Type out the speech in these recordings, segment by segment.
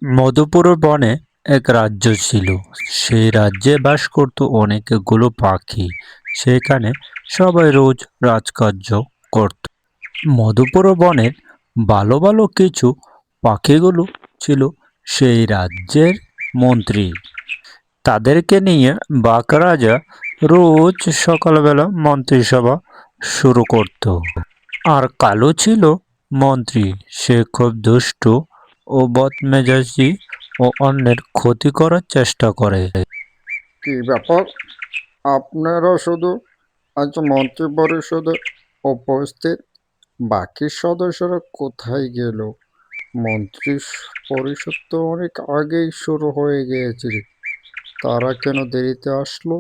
মধুপুর বনে এক রাজ্য ছিল। সেই রাজ্যে বাস করত অনেকগুলো পাখি। সেখানে সবাই রোজ রাজকার্য করত। মধুপুর বনের ভালো ভালো কিছু পাখিগুলো ছিল সেই রাজ্যের মন্ত্রী। তাদেরকে নিয়ে বাঘ রাজা রোজ সকালবেলা মন্ত্রিসভা শুরু করত। আর কালু ছিল মন্ত্রী। সে খুব দুষ্টু ও বদমেজাজি ও অন্যের ক্ষতি করার চেষ্টা করে। কি ব্যাপার? আপনারা শুধু আজ মন্ত্রী পরিষদে উপস্থিত, বাকি সদস্যরা কোথায় গেল? মন্ত্রী পরিষদ তো অনেক আগেই শুরু হয়ে গিয়েছে, তারা কেন দেরিতে আসলো?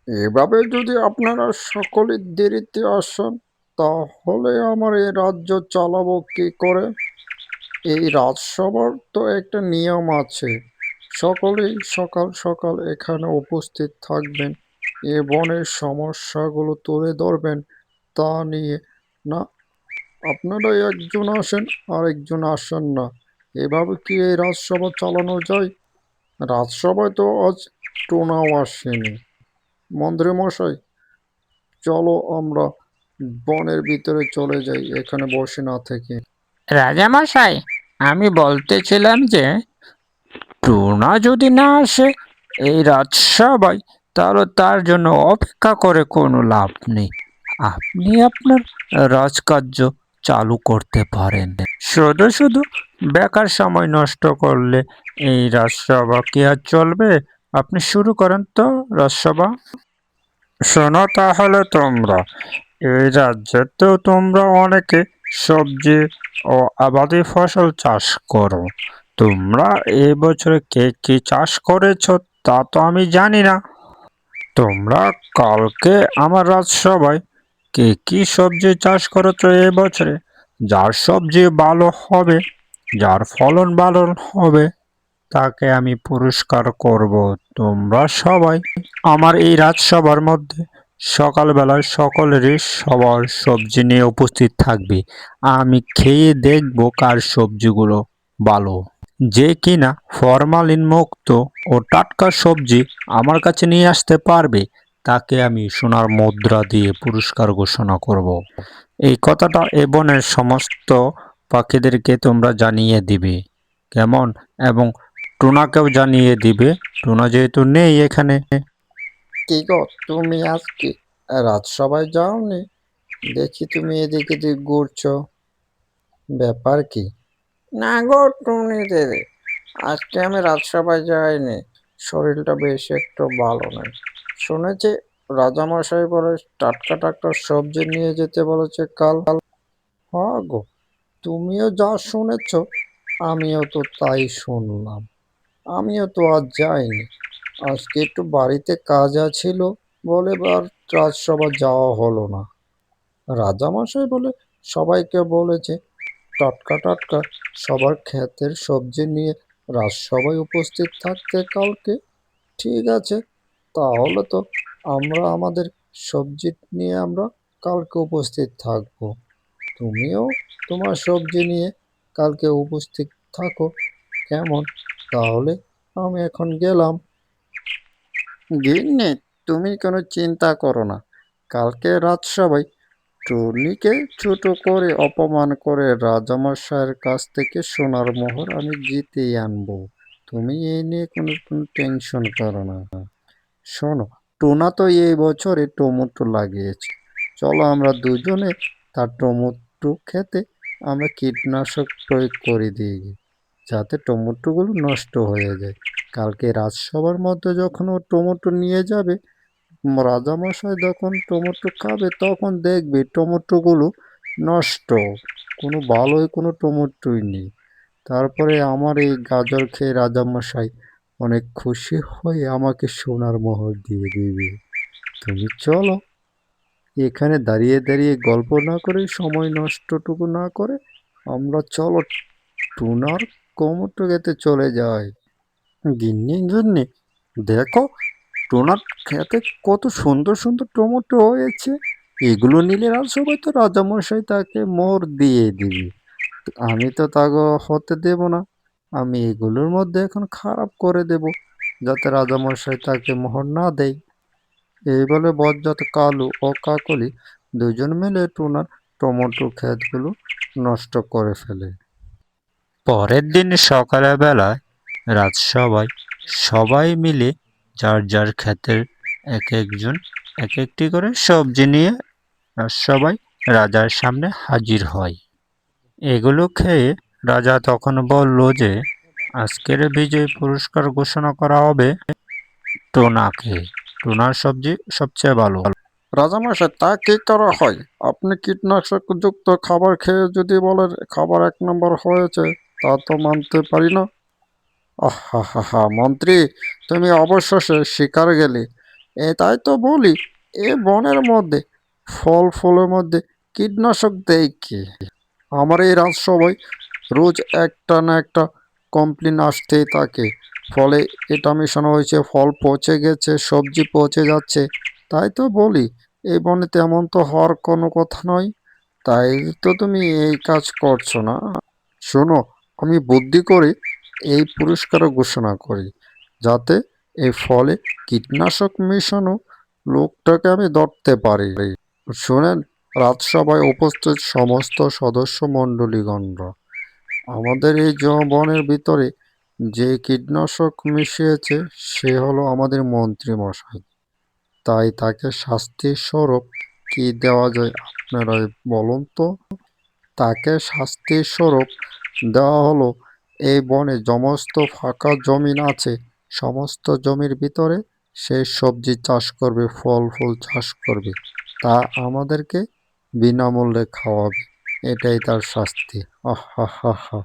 এভাবে যদি আপনারা সকলে দেরিতে আসেন, তাহলে আমার এই রাজ্য চালাবো কি করে? এই রাজসভার তো একটা নিয়ম আছে, সকলেই সকাল সকাল এখানে উপস্থিত থাকবেন, এ বনের সমস্যাগুলো তুলে ধরবেন। তা নিয়ে না, আপনারা একজন আসেন আর একজন আসেন না, এভাবে কি এই রাজসভা চালানো যায়? রাজসভায় তো আজ টোনাও আসেনি। মন্ত্রী মশাই, চলো আমরা বনের ভিতরে চলে যাই, এখানে বসে না থেকে। রাজামশাই, আমি বলতেছিলাম যে টোনা যদি না আসে এই রাজসভায়, তাহলে তার জন্য অপেক্ষা করে কোনো লাভ নেই। আপনি আপনার রাজকার্য চালু করতে পারেন। শুধু শুধু বেকার সময় নষ্ট করলে এই রাজসভা কি আর চলবে? আপনি শুরু করেন তো রাজসভা। শোনো তাহলে তোমরা, এই রাজ্যে তো তোমরা অনেকে সবজি ও আবাদি ফসল চাষ করো। তোমরা এবছরে কে কি চাষ করেছো তা তো আমি জানি না। তোমরা কালকে আমার রাজসভায় কে কি সবজি চাষ করেছো এবছরে, যার সবজি ভালো হবে, যার ফলন ভালো হবে, তাকে আমি পুরস্কার করব। তোমরা সবাই আমার এই রাজসভার মধ্যে সকালবেলায় সকলেরই সবার সবজি নিয়ে উপস্থিত থাকবে। আমি খেয়ে দেখব কার সবজিগুলো ভালো। যে কিনা ফরমালিন মুক্ত ও টাটকা সবজি আমার কাছে নিয়ে আসতে পারবে, তাকে আমি সোনার মুদ্রা দিয়ে পুরস্কার ঘোষণা করব। এই কথাটা এ বনের সমস্ত পাখিদেরকে তোমরা জানিয়ে দিবে, কেমন? এবং টোনাকেও জানিয়ে দিবে। টোনা যেহেতু নেই এখানে। কি গো, তুমি আজকে রাজসভায় যাওনি? দেখি তুমি এদিকে দিক ঘুরছো, ব্যাপার কি? না গো টুনি দেবে, আজকে আমি রাজসভায় যাইনি, শরীরটা বেশ একটু ভালো নয়। শুনেছি রাজামশাই বলে টাটকা টাটকা সবজি নিয়ে যেতে বলেছে কাল। হ্যাঁ গো, তুমিও যা শুনেছ আমিও তো তাই শুনলাম। আমিও তো আজ যাইনি, আজকে একটু বাড়িতে কাজ ছিল বলে আর রাজসভা যাওয়া হলো না। রাজামশাই বলে সবাইকে বলেছে টাটকা টাটকা সবার ক্ষেতের সবজি নিয়ে রাজসভায় উপস্থিত থাকতে কালকে। ঠিক আছে, তাহলে তো আমরা আমাদের সবজি নিয়ে আমরা কালকে উপস্থিত থাকবো। তুমিও তোমার সবজি নিয়ে কালকে উপস্থিত থাকো, কেমন? তাহলে আমি এখন গেলাম। গিন্নি, তুমি কোনো চিন্তা করো না, কালকে রাজসভায় টুনিকে ছোট করে অপমান করে রাজামশাইয়ের কাছ থেকে সোনার মোহর আমি জিতেই আনবো। তুমি এই নিয়ে কোনো টেনশন করো না। শোনো, টোনা তো এই বছরে টমেটো লাগিয়েছে, চলো আমরা দুজনে তার টমেটো খেতে আমরা কীটনাশক প্রয়োগ করে দিই, যাতে টমেটোগুলো নষ্ট হয়ে যায়। কালকে রাজসভার মধ্যে যখন ও টমেটো নিয়ে যাবে, রাজামশাই যখন টমেটো খাবে তখন দেখবে টমেটোগুলো নষ্ট, কোনো টমেটোই নেই। তারপরে আমার এই গাজর খেয়ে রাজামশাই অনেক খুশি হয়ে আমাকে সোনার মোহর দিয়ে দিবে। তুমি চলো, এখানে দাঁড়িয়ে দাঁড়িয়ে গল্প না করে, সময় নষ্টটুকু না করে আমরা চলো টুনার টমেটো খেতে চলে যাই। গিন্নি গিন্নি, দেখো টোনার খেতে কত সুন্দর সুন্দর টমেটো হয়েছে, এগুলো নিলে সবাই তো রাজামশাই তাকে মোহর দিয়ে দিবি, আমি তো তাকে হতে দেব না। আমি এগুলোর মধ্যে এখন খারাপ করে দেব, যাতে রাজামশাই তাকে মোহর না দেয়। এই বলে বজ্জাত কালু ও কাকলি দুজন মিলে টুনার টমেটো ক্ষেতগুলো নষ্ট করে ফেলে। পরের দিন সকালে বেলায় রাজসভায় সবাই মিলে যার যার ক্ষেতের এক একজন এক একটি করে সবজি নিয়ে রাজসভায় রাজার সামনে হাজির হয়। এগুলো খেয়ে রাজা তখন বলল যে আজকের বিজয়ী পুরস্কার ঘোষণা করা হবে টোনাকে। টোনার সবজি সবচেয়ে ভালো। রাজামশাই, তা কি করা হয়? আপনি কীটনাশক যুক্ত খাবার খেয়ে যদি বলেন খাবার 1 নম্বর হয়েছে, তা তো মানতে পারি না। আহা মন্ত্রী, তুমি অবশেষে স্বীকার গেলে। তাই তো বলি, এ বনের মধ্যে ফল ফুলের মধ্যে কীটনাশক দেয় কে? আমার এই রাজসভায় রোজ একটা না একটা কমপ্লেন আসতেই থাকে। ফলে এটা মেশানো হয়েছে, ফল পচে গেছে, সবজি পচে যাচ্ছে। তাই তো বলি, এই বনে তেমন তো হওয়ার কোনো কথা নয়। তাই তো তুমি এই কাজ করছো না। শোনো, আমি বুদ্ধি করে এই পুরস্কার ঘোষণা করি, যাতে এই ফলে কীটনাশক মেশানো লোকটাকে আমি ধরতে পারি। শোনেন, রাজসভায় উপস্থিত সমস্ত সদস্য মণ্ডলীগণরা, আমাদের এই বনের ভিতরে যে কীটনাশক মিশিয়েছে সে হলো আমাদের মন্ত্রী মশাই। তাই তাকে শাস্তি স্বরূপ কি দেওয়া যায় আপনারাই বলুন তো। তাকে শাস্তি স্বরূপ দেওয়া হলো, এই বনে সমস্ত ফাঁকা জমিন আছে, সমস্ত জমির ভিতরে সে সবজি চাষ করবে, ফল ফুল চাষ করবে, তা আমাদেরকে বিনামূল্যে খাওয়াবে। এটাই তার শাস্তি। আহা হা হা।